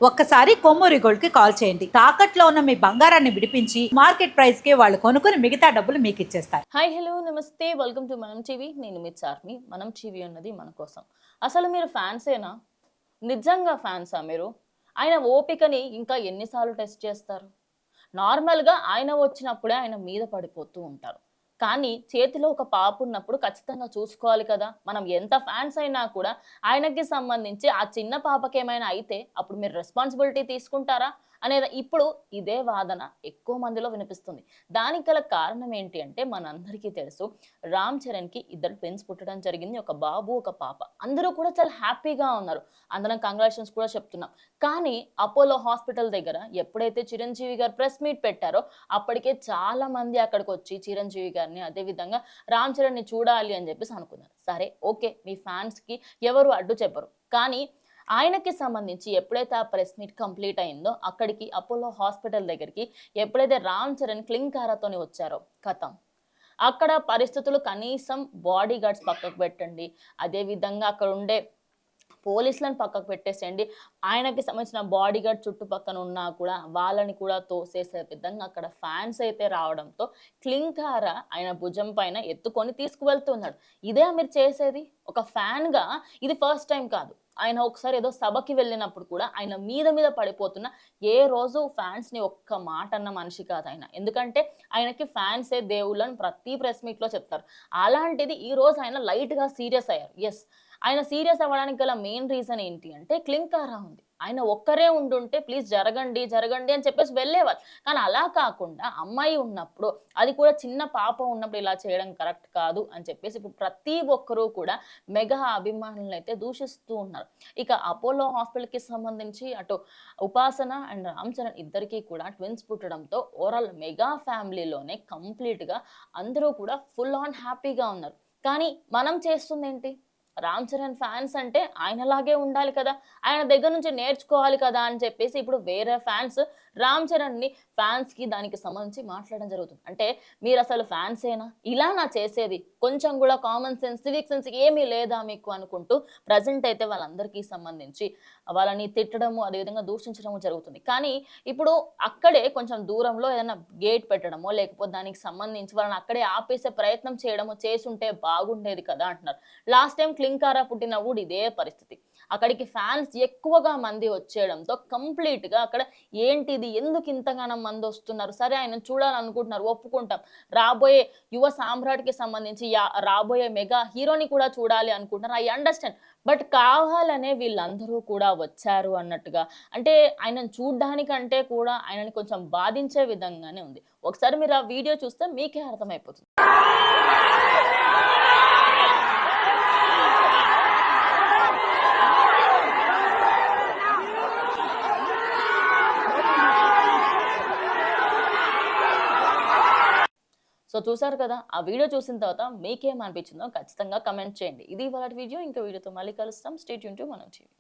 ఒక్కసారి కొమ్మూరి గోల్డ్ కి కాల్ చేయండి. తాకట్లో ఉన్న మీ బంగారాన్ని విడిపించి మార్కెట్ ప్రైస్ కి వాళ్ళు కొనుక్కుని మిగతా డబ్బులు మీకు ఇచ్చేస్తారు. హాయ్ హలో నమస్తే వెల్కమ్ టు మనం టీవీ. నేను మీ చార్మి. మనం టీవీ ఉన్నది మన కోసం. అసలు మీరు ఫ్యాన్సేనా? నిజంగా ఫ్యాన్సా మీరు? ఆయన ఓపికని ఇంకా ఎన్నిసార్లు టెస్ట్ చేస్తారు? నార్మల్గా ఆయన వచ్చినప్పుడే ఆయన మీద పడిపోతూ ఉంటారు. కానీ చేతిలో ఒక పాప ఉన్నప్పుడు ఖచ్చితంగా చూసుకోవాలి కదా. మనం ఎంత ఫ్యాన్స్ అయినా కూడా ఆయనకి సంబంధించి ఆ చిన్న పాపకి ఏమైనా అయితే అప్పుడు మీరు రెస్పాన్సిబిలిటీ తీసుకుంటారా అనేది ఇప్పుడు ఇదే వాదన ఎక్కువ మందిలో వినిపిస్తుంది. దానికి గల కారణం ఏంటి అంటే మనందరికీ తెలుసు, రామ్ చరణ్కి ఇద్దరు ట్విన్స్ పుట్టడం జరిగింది. ఒక బాబు ఒక పాప. అందరూ కూడా చాలా హ్యాపీగా ఉన్నారు. అందరం కంగ్రాచులేషన్స్ కూడా చెప్తున్నాం. కానీ అపోలో హాస్పిటల్ దగ్గర ఎప్పుడైతే చిరంజీవి గారు ప్రెస్ మీట్ పెట్టారో అప్పటికే చాలా మంది అక్కడికి వచ్చి చిరంజీవి గారిని అదే విధంగా రామ్ చరణ్ని చూడాలి అని చెప్పేసి అనుకున్నారు. సరే ఓకే, మీ ఫ్యాన్స్కి ఎవరు అడ్డు చెప్పరు. కానీ ఆయనకి సంబంధించి ఎప్పుడైతే ఆ ప్రెస్ మీట్ కంప్లీట్ అయిందో అక్కడికి అపోలో హాస్పిటల్ దగ్గరికి ఎప్పుడైతే రామ్ చరణ్ క్లింకారాతోని వచ్చారో కథం అక్కడ పరిస్థితులు కనీసం బాడీ గార్డ్స్ పక్కకు పెట్టండి, అదే విధంగా అక్కడ ఉండే పోలీసులను పక్కకు పెట్టేసేయండి, ఆయనకి సంబంధించిన బాడీ గార్డ్ చుట్టుపక్కన ఉన్నా కూడా వాళ్ళని కూడా తోసేసే విధంగా అక్కడ ఫ్యాన్స్ అయితే రావడంతో క్లింకార ఆయన భుజం పైన ఎత్తుకొని తీసుకువెళ్తున్నాడు. ఇదే మీరు చేసేది ఒక ఫ్యాన్గా? ఇది ఫస్ట్ టైం కాదు. ఆయన ఒకసారి ఏదో సభకి వెళ్ళినప్పుడు కూడా ఆయన మీద పడిపోతున్న ఏ రోజు ఫ్యాన్స్ని ఒక్క మాట అన్న మనిషి కాదు ఆయన. ఎందుకంటే ఆయనకి ఫ్యాన్సే దేవుళ్ళని ప్రతి ప్రెస్ మీట్లో చెప్తారు. అలాంటిది ఈ రోజు ఆయన లైట్గా సీరియస్ అయ్యారు. ఎస్, ఆయన సీరియస్ అవ్వడానికి గల మెయిన్ రీజన్ ఏంటి అంటే క్లింకారా ఉంది. ఆయన ఒక్కరే ఉండుంటే ప్లీజ్ జరగండి జరగండి అని చెప్పేసి వెళ్ళేవారు. కానీ అలా కాకుండా అమ్మాయి ఉన్నప్పుడు, అది కూడా చిన్న పాప ఉన్నప్పుడు ఇలా చేయడం కరెక్ట్ కాదు అని చెప్పేసి ఇప్పుడు ప్రతి ఒక్కరూ కూడా మెగా అభిమానులను అయితే దూషిస్తూ ఉన్నారు. ఇక అపోలో హాస్పిటల్కి సంబంధించి అటు ఉపాసన అండ్ రామ్ చరణ్ ఇద్దరికీ కూడా ట్విన్స్ పుట్టడంతో ఓవరాల్ మెగా ఫ్యామిలీలోనే కంప్లీట్గా అందరూ కూడా ఫుల్ ఆన్ హ్యాపీగా ఉన్నారు. కానీ మనం చేస్తుంది ఏంటి? రామ్ చరణ్ ఫ్యాన్స్ అంటే ఆయనలాగే ఉండాలి కదా, ఆయన దగ్గర నుంచి నేర్చుకోవాలి కదా అని చెప్పేసి ఇప్పుడు వేరే ఫ్యాన్స్ రామ్ చరణ్ని ఫ్యాన్స్కి దానికి సంబంధించి మాట్లాడడం జరుగుతుంది. అంటే మీరు అసలు ఫ్యాన్సేనా? ఇలా నా చేసేది కొంచెం కూడా కామన్ సెన్స్ సివిక్ సెన్స్ ఏమీ లేదా మీకు అనుకుంటూ ప్రజెంట్ అయితే వాళ్ళందరికీ సంబంధించి వాళ్ళని తిట్టడము అదేవిధంగా దూషించడము జరుగుతుంది. కానీ ఇప్పుడు అక్కడే కొంచెం దూరంలో ఏదైనా గేట్ పెట్టడమో లేకపోతే దానికి సంబంధించి వాళ్ళని అక్కడే ఆపేసే ప్రయత్నం చేయడమో చేసుంటే బాగుండేది కదా అంటున్నారు. లాస్ట్ టైం క్లింకారా పుట్టినప్పుడు ఇదే పరిస్థితి. అక్కడికి ఫ్యాన్స్ ఎక్కువగా మంది వచ్చేయడంతో కంప్లీట్గా అక్కడ ఏంటిది, ఎందుకు ఇంతగానం మంది వస్తున్నారు, సరే ఆయన చూడాలనుకుంటున్నారు ఒప్పుకుంటాం, రాబోయే యువ సామ్రాట్కి సంబంధించి రాబోయే మెగా హీరోని కూడా చూడాలి అనుకుంటున్నారు, ఐ అండర్స్టాండ్. బట్ కావాలనే వీళ్ళందరూ కూడా వచ్చారు అన్నట్టుగా, అంటే ఆయనను చూడ్డానికంటే కూడా ఆయనని కొంచెం బాధించే విధంగానే ఉంది. ఒకసారి మీరు ఆ వీడియో చూస్తే మీకే అర్థమైపోతుంది. సో చూసారు కదా, ఆ వీడియో చూసిన తర్వాత మీకేం అనిపించిందో ఖచ్చితంగా కమెంట్ చేయండి. ఇది ఇవాళ వీడియో. ఇంకో వీడియోతో మళ్ళీ కలుస్తాం. స్టే ట్యూన్ టు మనం టీవీ.